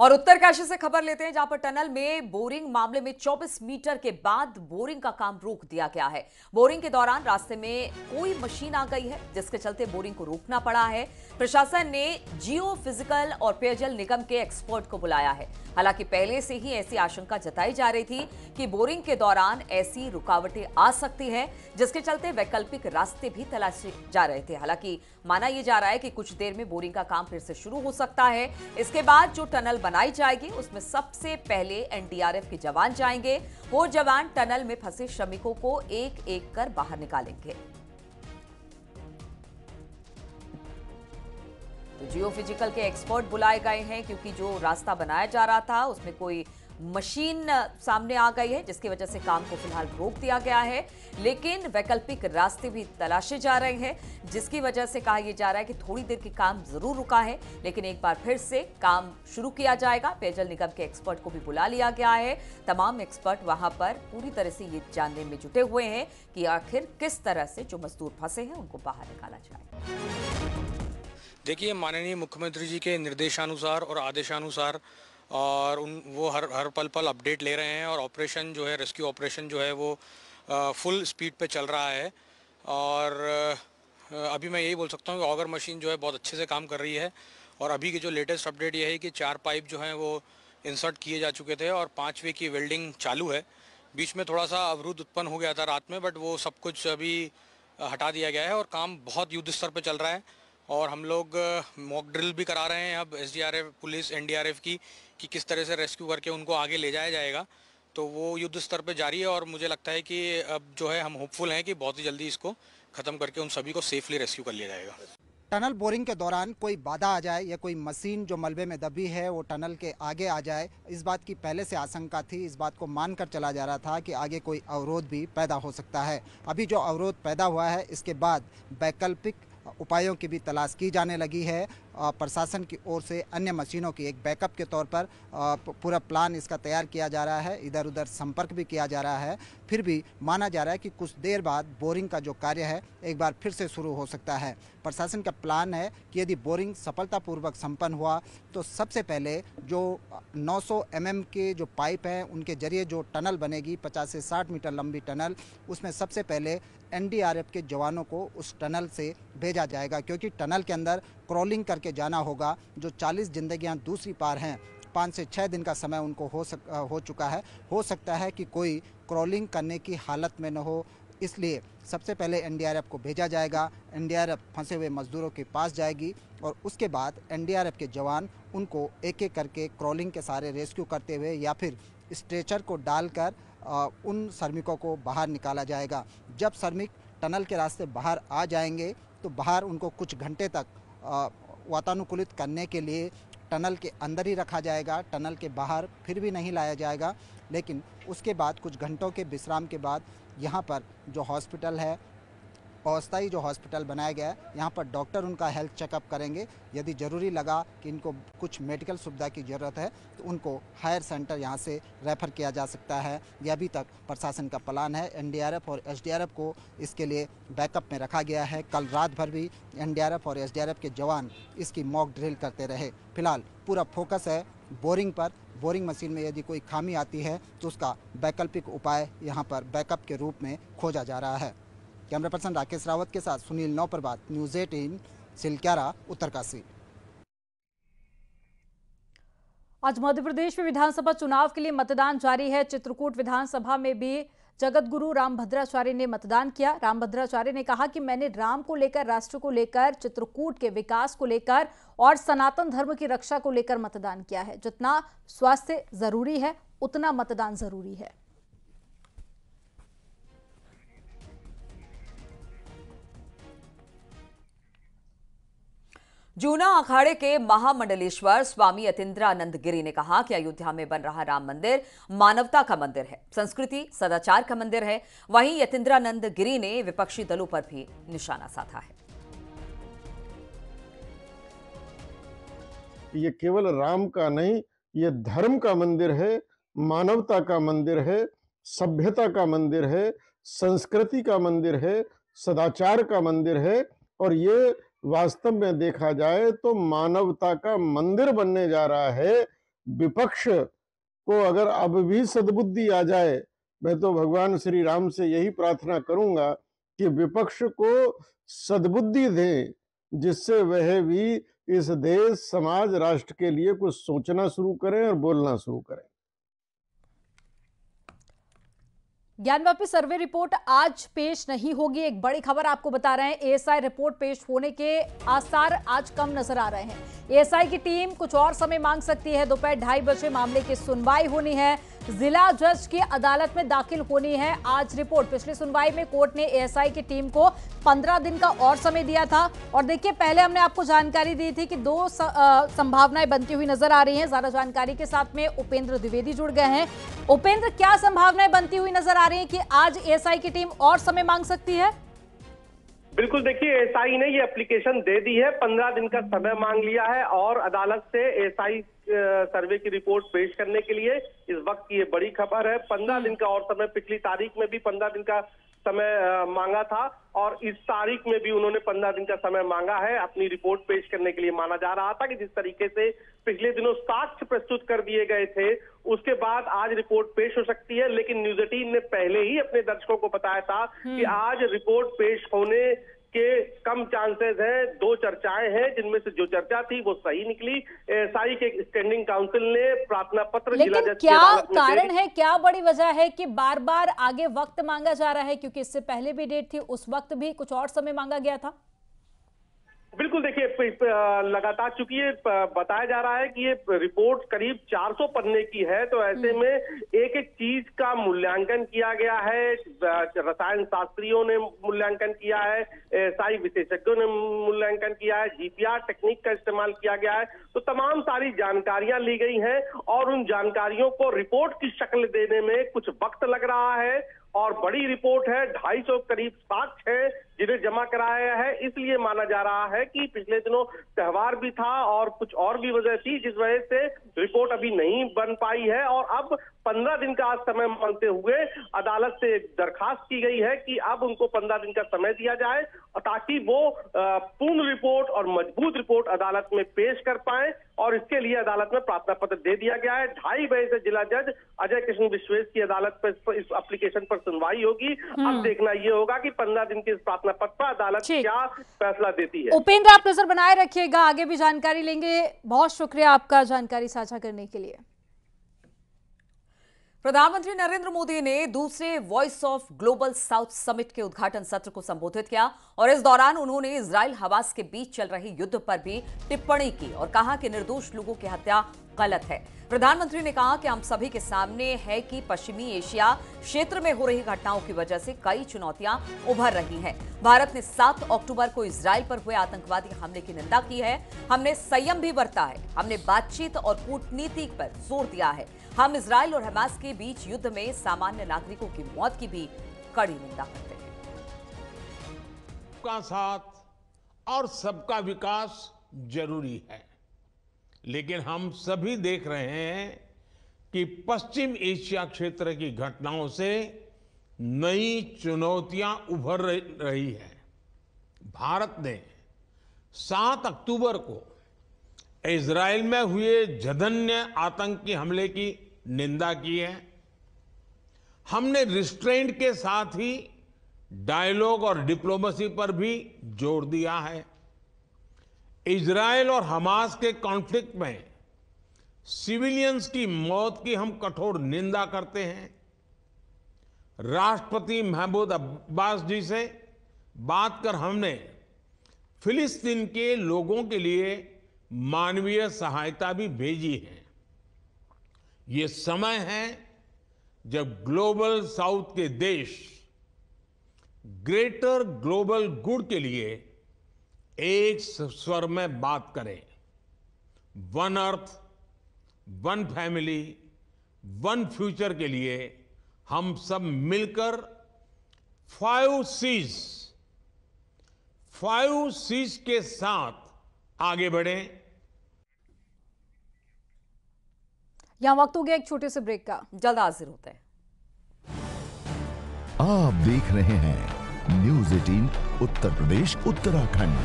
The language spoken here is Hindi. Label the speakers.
Speaker 1: और उत्तरकाशी से खबर लेते हैं, जहां पर टनल में बोरिंग मामले में 24 मीटर के बाद बोरिंग का काम रोक दिया गया है। बोरिंग के दौरान रास्ते में कोई मशीन आ गई है, जिसके चलते बोरिंग को रोकना पड़ा है। प्रशासन ने जियो फिजिकल और पेयजल निगम के एक्सपर्ट को बुलाया है। हालांकि पहले से ही ऐसी आशंका जताई जा रही थी कि बोरिंग के दौरान ऐसी रुकावटें आ सकती हैं, जिसके चलते वैकल्पिक रास्ते भी तलाशे जा रहे थे। हालांकि माना यह जा रहा है कि कुछ देर में बोरिंग का काम फिर से शुरू हो सकता है। इसके बाद जो टनल बनाई जाएगी उसमें सबसे पहले एनडीआरएफ के जवान जाएंगे। वो जवान टनल में फंसे श्रमिकों को एक एक कर बाहर निकालेंगे। तो जियो फिजिकल के एक्सपर्ट बुलाए गए हैं, क्योंकि जो रास्ता बनाया जा रहा था उसमें कोई मशीन सामने आ गई है, जिसकी वजह से काम को फिलहाल रोक दिया गया है। लेकिन वैकल्पिक रास्ते भी तलाशे जा रहे हैं, जिसकी वजह से कहा यह जा रहा है कि थोड़ी देर के काम जरूर रुका है, लेकिन एक बार फिर से काम शुरू किया जाएगा। पेयजल निगम के एक्सपर्ट को भी बुला लिया गया है। तमाम एक्सपर्ट वहां पर पूरी तरह से ये जानने में जुटे हुए हैं कि आखिर किस तरह से जो मजदूर फंसे हैं उनको बाहर निकाला जाए।
Speaker 2: देखिए, माननीय मुख्यमंत्री जी के निर्देशानुसार और आदेशानुसार और वो हर पल अपडेट ले रहे हैं और ऑपरेशन जो है, रेस्क्यू ऑपरेशन जो है वो फुल स्पीड पे चल रहा है। और अभी मैं यही बोल सकता हूँ कि ऑगर मशीन जो है बहुत अच्छे से काम कर रही है। और अभी की जो लेटेस्ट अपडेट ये है कि 4 पाइप जो हैं वो इंसर्ट किए जा चुके थे और 5वें की वेल्डिंग चालू है। बीच में थोड़ा सा अवरुद्ध उत्पन्न हो गया था रात में, बट वो सब कुछ अभी हटा दिया गया है और काम बहुत युद्ध स्तर पर चल रहा है। और हम लोग मॉक ड्रिल भी करा रहे हैं अब एसडीआरएफ, पुलिस, एनडीआरएफ की, कि किस तरह से रेस्क्यू करके उनको आगे ले जाया जाएगा। तो वो युद्ध स्तर पे जारी है और मुझे लगता है कि अब जो है हम होपफुल हैं कि बहुत ही जल्दी इसको ख़त्म करके उन सभी को सेफली रेस्क्यू कर लिया जाएगा।
Speaker 3: टनल बोरिंग के दौरान कोई बाधा आ जाए या कोई मशीन जो मलबे में दबी है वो टनल के आगे आ जाए, इस बात की पहले से आशंका थी। इस बात को मानकर चला जा रहा था कि आगे कोई अवरोध भी पैदा हो सकता है। अभी जो अवरोध पैदा हुआ है, इसके बाद वैकल्पिक उपायों की भी तलाश की जाने लगी है। प्रशासन की ओर से अन्य मशीनों की एक बैकअप के तौर पर पूरा प्लान इसका तैयार किया जा रहा है। इधर उधर संपर्क भी किया जा रहा है। फिर भी माना जा रहा है कि कुछ देर बाद बोरिंग का जो कार्य है एक बार फिर से शुरू हो सकता है। प्रशासन का प्लान है कि यदि बोरिंग सफलतापूर्वक संपन्न हुआ तो सबसे पहले जो 900 mm के जो पाइप हैं उनके जरिए जो टनल बनेगी, 50 से 60 मीटर लंबी टनल, उसमें सबसे पहले एनडीआरएफ के जवानों को उस टनल से भेजा जाएगा, क्योंकि टनल के अंदर क्रॉलिंग करके जाना होगा। जो 40 जिंदगियां दूसरी पार हैं, 5 से 6 दिन का समय उनको हो चुका है। हो सकता है कि कोई क्रॉलिंग करने की हालत में न हो, इसलिए सबसे पहले एनडीआरएफ को भेजा जाएगा। एनडीआरएफ फंसे हुए मजदूरों के पास जाएगी और उसके बाद एनडीआरएफ के जवान उनको एक एक करके क्रॉलिंग के सारे रेस्क्यू करते हुए या फिर स्ट्रेचर को डालकर उन श्रमिकों को बाहर निकाला जाएगा। जब श्रमिक टनल के रास्ते बाहर आ जाएंगे तो बाहर उनको कुछ घंटे तक वातानुकूलित करने के लिए टनल के अंदर ही रखा जाएगा। टनल के बाहर फिर भी नहीं लाया जाएगा। लेकिन उसके बाद कुछ घंटों के विश्राम के बाद यहाँ पर जो हॉस्पिटल है, अस्थायी जो हॉस्पिटल बनाया गया है, यहाँ पर डॉक्टर उनका हेल्थ चेकअप करेंगे। यदि ज़रूरी लगा कि इनको कुछ मेडिकल सुविधा की ज़रूरत है तो उनको हायर सेंटर यहाँ से रेफ़र किया जा सकता है। यह अभी तक प्रशासन का प्लान है। एनडीआरएफ और एसडीआरएफ को इसके लिए बैकअप में रखा गया है। कल रात भर भी एनडीआरएफ और एसडीआरएफ के जवान इसकी मॉक ड्रिल करते रहे। फिलहाल पूरा फोकस है बोरिंग पर। बोरिंग मशीन में यदि कोई खामी आती है तो उसका वैकल्पिक उपाय यहाँ पर बैकअप के रूप में खोजा जा रहा है। कैमरा पर्सन राकेश रावत के साथ सुनील नौप्रभात, न्यूज़ 18, सिलक्यारा, उत्तरकाशी।
Speaker 4: आज मध्य प्रदेश में विधानसभा चुनाव के लिए मतदान जारी है। चित्रकूट विधानसभा में भी जगतगुरु रामभद्राचार्य ने मतदान किया। रामभद्राचार्य ने कहा कि मैंने राम को लेकर, राष्ट्र को लेकर, चित्रकूट के विकास को लेकर और सनातन धर्म की रक्षा को लेकर मतदान किया है। जितना स्वास्थ्य जरूरी है उतना मतदान जरूरी है।
Speaker 1: जूना अखाड़े के महामंडलेश्वर स्वामी यतीन्द्रानंद गिरी ने कहा कि अयोध्या में बन रहा राम मंदिर मानवता का मंदिर है, संस्कृति सदाचार का मंदिर है। वहीं यतीन्द्रानंद गिरी ने विपक्षी दलों पर भी निशाना साधा है।
Speaker 5: ये केवल राम का नहीं, ये धर्म का मंदिर है, मानवता का मंदिर है, सभ्यता का मंदिर है, संस्कृति का मंदिर है, सदाचार का मंदिर है। और ये वास्तव में देखा जाए तो मानवता का मंदिर बनने जा रहा है। विपक्ष को अगर अब भी सद्बुद्धि आ जाए, मैं तो भगवान श्री राम से यही प्रार्थना करूंगा कि विपक्ष को सद्बुद्धि दें, जिससे वह भी इस देश, समाज, राष्ट्र के लिए कुछ सोचना शुरू करें और बोलना शुरू करें।
Speaker 4: ज्ञानवापी सर्वे रिपोर्ट आज पेश नहीं होगी। एक बड़ी खबर आपको बता रहे हैं, एएसआई रिपोर्ट पेश होने के आसार आज कम नजर आ रहे हैं। एएसआई की टीम कुछ और समय मांग सकती है। दोपहर 2:30 बजे मामले की सुनवाई होनी है। जिला जज की अदालत में दाखिल होनी है आज रिपोर्ट। पिछली सुनवाई में कोर्ट ने एएसआई की टीम को 15 दिन का और समय दिया था। और देखिए, पहले हमने आपको जानकारी दी थी कि 2 संभावनाएं बनती हुई नजर आ रही हैं। ज्यादा जानकारी के साथ में उपेंद्र द्विवेदी जुड़ गए हैं। उपेंद्र, क्या संभावनाएं बनती हुई नजर आ रही हैं कि आज एएसआई की टीम और समय मांग सकती है?
Speaker 6: बिल्कुल, देखिए, एएसआई ने ये एप्लीकेशन दे दी है, 15 दिन का समय मांग लिया है और अदालत से एएसआई सर्वे की रिपोर्ट पेश करने के लिए इस वक्त की ये बड़ी खबर है। 15 दिन का और समय, पिछली तारीख में भी 15 दिन का समय मांगा था और इस तारीख में भी उन्होंने 15 दिन का समय मांगा है अपनी रिपोर्ट पेश करने के लिए। माना जा रहा था कि जिस तरीके से पिछले दिनों साक्ष्य प्रस्तुत कर दिए गए थे, उसके बाद आज रिपोर्ट पेश हो सकती है। लेकिन न्यूज 18 ने पहले ही अपने दर्शकों को बताया था कि आज रिपोर्ट पेश होने के कम चांसेस हैं। 2 चर्चाएं हैं, जिनमें से जो चर्चा थी वो सही निकली। एएसआई के स्टैंडिंग काउंसिल ने प्रार्थना पत्र जिला जज की अदालत में
Speaker 4: कारण है, क्या बड़ी वजह है कि बार बार आगे वक्त मांगा जा रहा है? क्योंकि इससे पहले भी डेट थी, उस वक्त भी कुछ और समय मांगा गया था।
Speaker 6: बिल्कुल, देखिए, लगातार चूंकि ये बताया जा रहा है कि ये रिपोर्ट करीब 400 पन्ने की है, तो ऐसे में एक एक चीज का मूल्यांकन किया गया है। रसायन शास्त्रियों ने मूल्यांकन किया है, एएसआई विशेषज्ञों ने मूल्यांकन किया है, जीपीआर टेक्निक का इस्तेमाल किया गया है। तो तमाम सारी जानकारियां ली गई हैं और उन जानकारियों को रिपोर्ट की शक्ल देने में कुछ वक्त लग रहा है। और बड़ी रिपोर्ट है, 250 करीब साक्ष्य है जिन्हें जमा कराया है। इसलिए माना जा रहा है कि पिछले दिनों त्योहार भी था और कुछ और भी वजह थी, जिस वजह से रिपोर्ट अभी नहीं बन पाई है। और अब 15 दिन का आज समय मांगते हुए अदालत से दरखास्त की गई है कि अब उनको 15 दिन का समय दिया जाए ताकि वो पूर्ण रिपोर्ट और मजबूत रिपोर्ट अदालत में पेश कर पाए। और इसके लिए अदालत में प्रार्थना पत्र दे दिया गया है। 2:30 बजे से जिला जज अजय कृष्ण विश्वेश की अदालत पर इस एप्लीकेशन पर सुनवाई होगी। अब देखना यह होगा कि 15 दिन के इस प्रार्थना पत्र पर अदालत क्या फैसला देती है।
Speaker 4: उपेंद्र, आप नजर बनाए रखिएगा, आगे भी जानकारी लेंगे। बहुत शुक्रिया आपका जानकारी साझा करने के लिए।
Speaker 1: प्रधानमंत्री नरेंद्र मोदी ने दूसरे voice of global south summit के उद्घाटन सत्र को संबोधित किया और इस दौरान उन्होंने इजराइल हमास के बीच चल रहे युद्ध पर भी टिप्पणी की और कहा कि निर्दोष लोगों की हत्या गलत है। प्रधानमंत्री ने कहा कि हम सभी के सामने है कि पश्चिमी एशिया क्षेत्र में हो रही घटनाओं की वजह से कई चुनौतियां उभर रही हैं। भारत ने 7 अक्टूबर को इजराइल पर हुए आतंकवादी हमले की निंदा की है। हमने संयम भी बरता है। हमने बातचीत और कूटनीति पर जोर दिया है। हम इजराइल और हमास के बीच युद्ध में सामान्य नागरिकों की मौत की भी कड़ी निंदा करते हैं।
Speaker 7: सबका साथ और सबका विकास जरूरी है, लेकिन हम सभी देख रहे हैं कि पश्चिम एशिया क्षेत्र की घटनाओं से नई चुनौतियां उभर रही है। भारत ने 7 अक्टूबर को इजराइल में हुए जघन्य आतंकी हमले की निंदा की है। हमने रिस्ट्रेंट के साथ ही डायलॉग और डिप्लोमेसी पर भी जोर दिया है। इजराइल और हमास के कॉन्फ्लिक्ट में सिविलियंस की मौत की हम कठोर निंदा करते हैं। राष्ट्रपति महमूद अब्बास जी से बात कर हमने फिलिस्तीन के लोगों के लिए मानवीय सहायता भी भेजी है। ये समय है जब ग्लोबल साउथ के देश ग्रेटर ग्लोबल गुड के लिए एक स्वर में बात करें। One earth, one family, one future के लिए हम सब मिलकर 5 Cs के साथ आगे बढ़ें।
Speaker 4: यहां वक्त हो गया एक छोटे से ब्रेक का,
Speaker 1: जल्द हाजिर होते हैं।
Speaker 8: आप देख रहे हैं न्यूज़ 18 उत्तर प्रदेश उत्तराखंड।